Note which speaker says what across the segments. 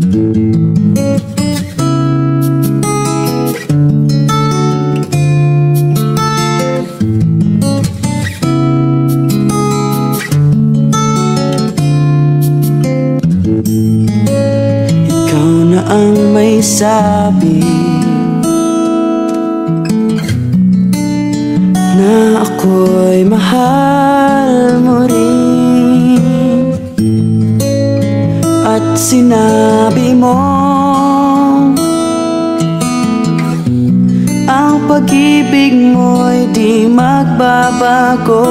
Speaker 1: Ikaw na ang may sabi na ako'y mahal mo rin, at sinabi mo ang pag-ibig mo'y di magbabago.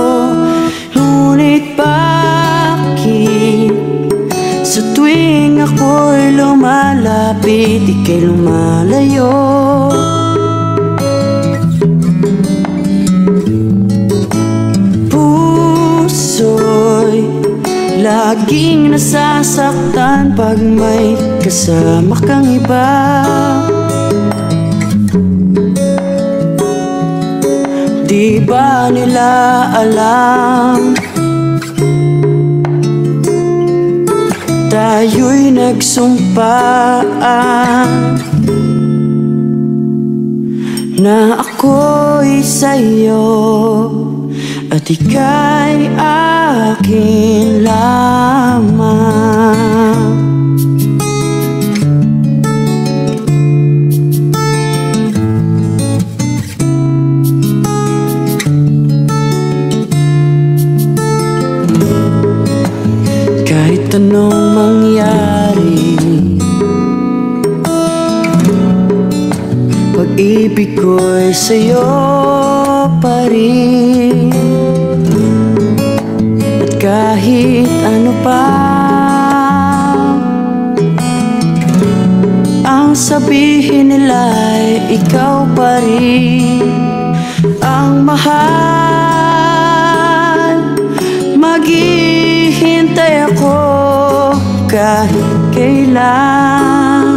Speaker 1: Ngunit bakit sa tuwing ako'y lumalapit, ika'y lumalayo? Puso'y laging nasasaktan pag may kasama kang iba. Di ba nila alam tayo'y nagsumpaan na ako'y sa'yo at ika'y akin lamang. Kahit anong mangyari, pag-ibig ko'y sa'yo pa rin. At kahit ano pa ang sabihin nila'y ikaw pa rin ang mahal. Maghihintay ako kahit kailan,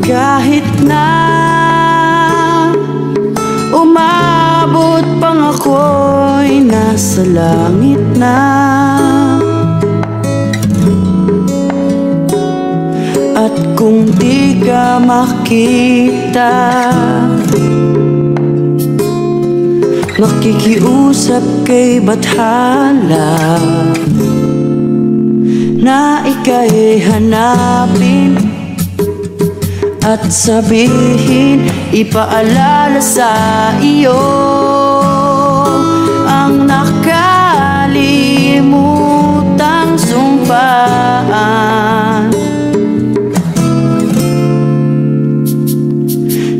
Speaker 1: kahit na umabot pang ako'y nasa langit na. At kung di ka makita, makikiusap kay bathala na ika'y hanapin at sabihin, ipaalala sa iyo ang nakalimutang sumpaan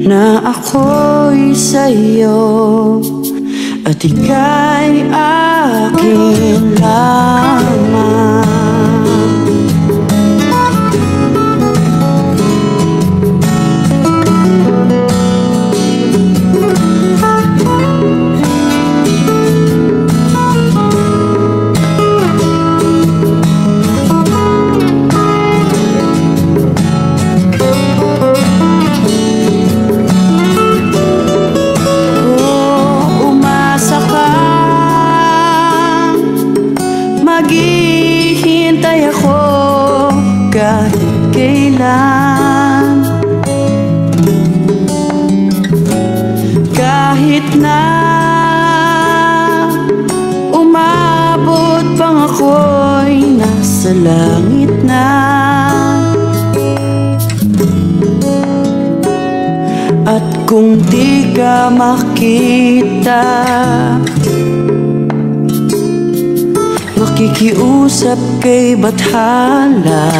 Speaker 1: na ako'y sa'yo at ika'y akin lamang. Maghihintay ako kahit kailan, kahit na umabot pang ako'y nasa langit na. At kung di ka makita, makikiusap kay bathala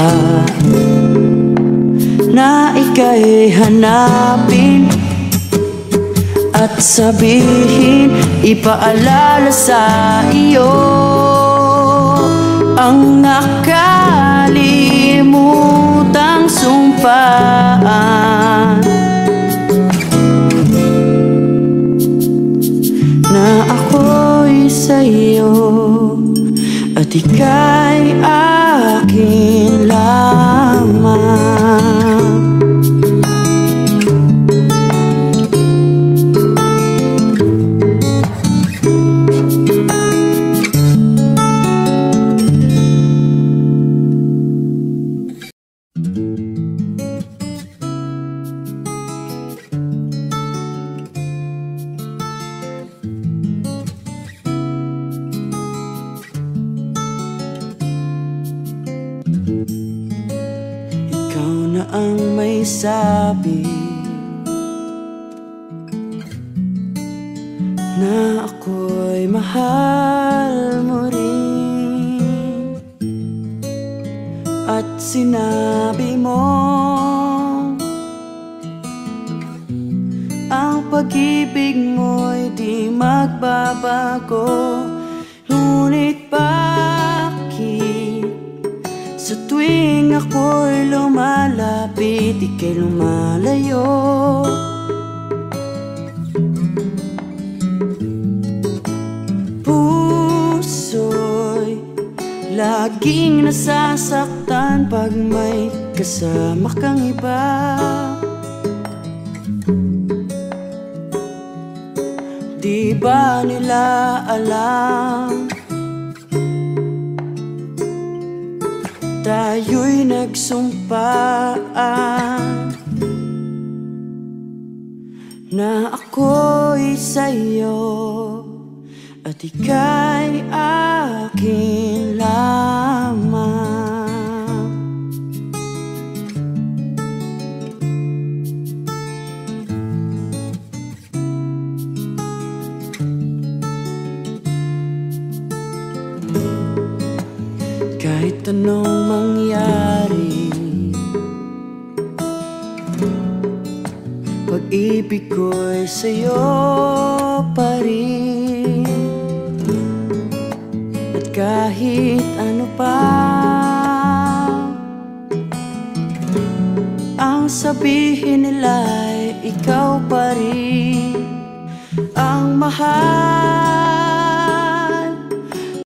Speaker 1: na ika'y hanapin at sabihin, ipaalala sa iyo ang nakalimutang sumpaan na ako'y sa'yo at ika'y akin lamang. ikaw na ang may sabi na ako'y mahal mo rin. At sinabi mo ang pag-ibig mo'y di magbabago. Ngunit bakit sa tuwing ako'y lumalapit, ika'y lumalayo? Puso'y laging nasasaktan pag may kasama kang iba. Di ba nila alam tayo'y nagsumpaan na ako'y sa'yo at ika'y akin lamang. Kahit anong mangyari, pag-ibig ko'y sa'yo pa rin. At kahit ano pa ang sabihin nila'y ikaw pa rin ang mahal